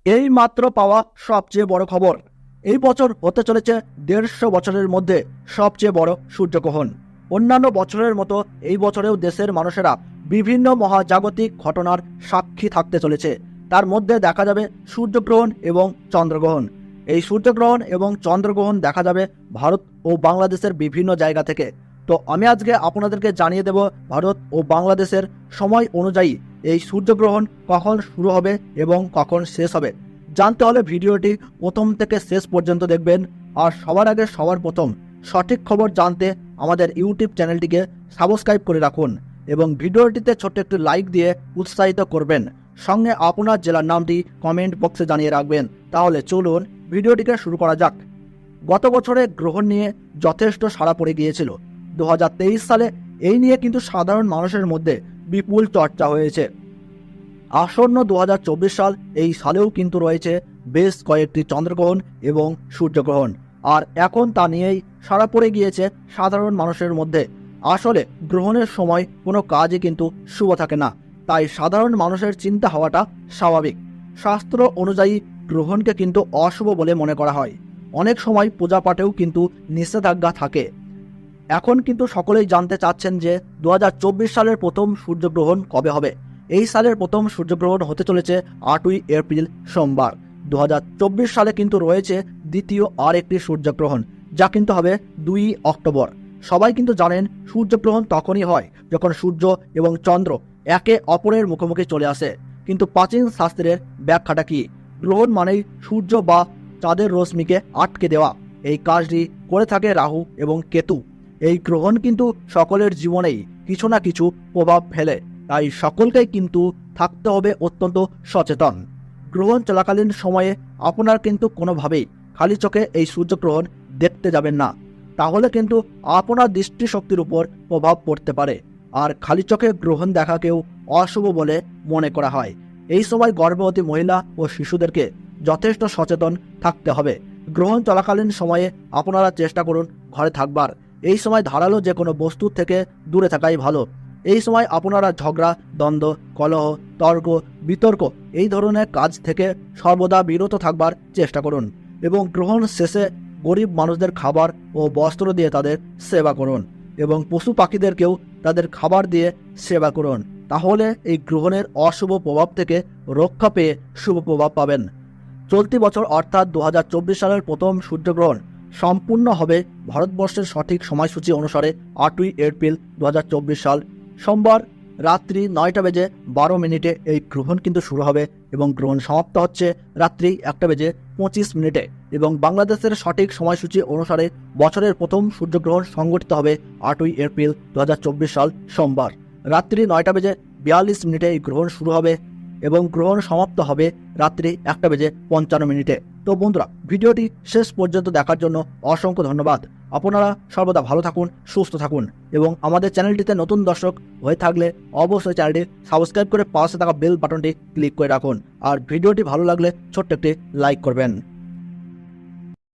এই মাত্র পাওয়া সবচেয়ে বড় খবর, এই বছর হতে চলেছে 150 বছরের মধ্যে সবচেয়ে বড় সূর্যগ্রহণ। অন্যান্য বছরের মতো এই বছরেও দেশের মানুষেরা বিভিন্ন মহাজাগতিক ঘটনার সাক্ষী থাকতে চলেছে। তার মধ্যে দেখা যাবে সূর্যগ্রহণ এবং চন্দ্রগ্রহণ। এই সূর্যগ্রহণ এবং চন্দ্রগ্রহণ দেখা যাবে ভারত ও বাংলাদেশের বিভিন্ন জায়গা থেকে। তো আমি আজকে আপনাদেরকে জানিয়ে দেব ভারত ও বাংলাদেশের সময় অনুযায়ী এই সূর্যগ্রহণ কখন শুরু হবে এবং কখন শেষ হবে। জানতে হলে ভিডিওটি প্রথম থেকে শেষ পর্যন্ত দেখবেন। আর সবার আগে সবার প্রথম সঠিক খবর জানতে আমাদের ইউটিউব চ্যানেলটিকে সাবস্ক্রাইব করে রাখুন এবং ভিডিওটিতে ছোট্ট একটি লাইক দিয়ে উৎসাহিত করবেন। সঙ্গে আপনার জেলার নামটি কমেন্ট বক্সে জানিয়ে রাখবেন। তাহলে চলুন ভিডিওটিকে শুরু করা যাক। গত বছরে গ্রহণ নিয়ে যথেষ্ট সাড়া পড়ে গিয়েছিল। 2023 সালে এই নিয়ে কিন্তু সাধারণ মানুষের মধ্যে বিপুল চর্চা হয়েছে। আসন্ন 2024 সাল এই সালেও কিন্তু রয়েছে বেশ কয়েকটি চন্দ্রগ্রহণ এবং সূর্যগ্রহণ, আর এখন তা নিয়েই সাড়া পড়ে গিয়েছে সাধারণ মানুষের মধ্যে। আসলে গ্রহণের সময় কোনো কাজই কিন্তু শুভ থাকে না, তাই সাধারণ মানুষের চিন্তা হওয়াটা স্বাভাবিক। শাস্ত্র অনুযায়ী গ্রহণকে কিন্তু অশুভ বলে মনে করা হয়। অনেক সময় পূজা পাঠেও কিন্তু নিষেধাজ্ঞা থাকে। এখন কিন্তু সকলেই জানতে চাচ্ছেন যে 2024 সালের প্রথম সূর্যগ্রহণ কবে হবে। এই সালের প্রথম সূর্যগ্রহণ হতে চলেছে 8ই এপ্রিল সোমবার। 2024 সালে কিন্তু রয়েছে দ্বিতীয় আর একটি সূর্যগ্রহণ, যা কিন্তু হবে 2 অক্টোবর। সবাই কিন্তু জানেন সূর্যগ্রহণ তখনই হয় যখন সূর্য এবং চন্দ্র একে অপরের মুখোমুখি চলে আসে। কিন্তু প্রাচীন শাস্ত্রের ব্যাখ্যাটা কি? গ্রহণ মানেই সূর্য বা চাঁদের রশ্মিকে আটকে দেওয়া। এই কাজটি করে থাকে রাহু এবং কেতু। এই গ্রহণ কিন্তু সকলের জীবনেই কিছু না কিছু প্রভাব ফেলে, তাই সকলকেই কিন্তু থাকতে হবে অত্যন্ত সচেতন। গ্রহণ চলাকালীন সময়ে আপনার কিন্তু কোনোভাবেই খালি চোখে এই সূর্যগ্রহণ দেখতে যাবেন না, তাহলে কিন্তু আপনার দৃষ্টিশক্তির উপর প্রভাব পড়তে পারে। আর খালি চোখে গ্রহণ দেখাকেও অশুভ বলে মনে করা হয়। এই সময় গর্ভবতী মহিলা ও শিশুদেরকে যথেষ্ট সচেতন থাকতে হবে। গ্রহণ চলাকালীন সময়ে আপনারা চেষ্টা করুন ঘরে থাকবার। এই সময় ধারালো যে কোনো বস্তুর থেকে দূরে থাকাই ভালো। এই সময় আপনারা ঝগড়া, দ্বন্দ্ব, কলহ, তর্ক, বিতর্ক এই ধরনের কাজ থেকে সর্বদা বিরত থাকবার চেষ্টা করুন এবং গ্রহণ শেষে গরিব মানুষদের খাবার ও বস্ত্র দিয়ে তাদের সেবা করুন এবং পশু পাখিদেরকেও তাদের খাবার দিয়ে সেবা করুন। তাহলে এই গ্রহণের অশুভ প্রভাব থেকে রক্ষা পেয়ে শুভ প্রভাব পাবেন। চলতি বছর অর্থাৎ 2024 সালের প্রথম সূর্যগ্রহণ সম্পূর্ণ হবে ভারতবর্ষের সঠিক সময়সূচি অনুসারে 8ই এপ্রিল 2024 সাল সোমবার রাত্রি 9:12 এই গ্রহণ কিন্তু শুরু হবে এবং গ্রহণ সমাপ্ত হচ্ছে রাত্রি 1:25 এবং বাংলাদেশের সঠিক সময়সূচি অনুসারে বছরের প্রথম সূর্যগ্রহণ সংঘটিত হবে 8ই এপ্রিল 2024 সাল সোমবার রাত্রি 9:42 এই গ্রহণ শুরু হবে এবং গ্রহণ সমাপ্ত হবে রাত্রি 1:55। তো বন্ধুরা, ভিডিওটি শেষ পর্যন্ত দেখার জন্য অসংখ্য ধন্যবাদ। আপনারা সর্বদা ভালো থাকুন, সুস্থ থাকুন এবং আমাদের চ্যানেলটিতে নতুন দর্শক হয়ে থাকলে অবশ্যই চ্যানেলটি সাবস্ক্রাইব করে পাশে থাকা বেল বাটনটি ক্লিক করে রাখুন। আর ভিডিওটি ভালো লাগলে ছোট্ট একটি লাইক করবেন।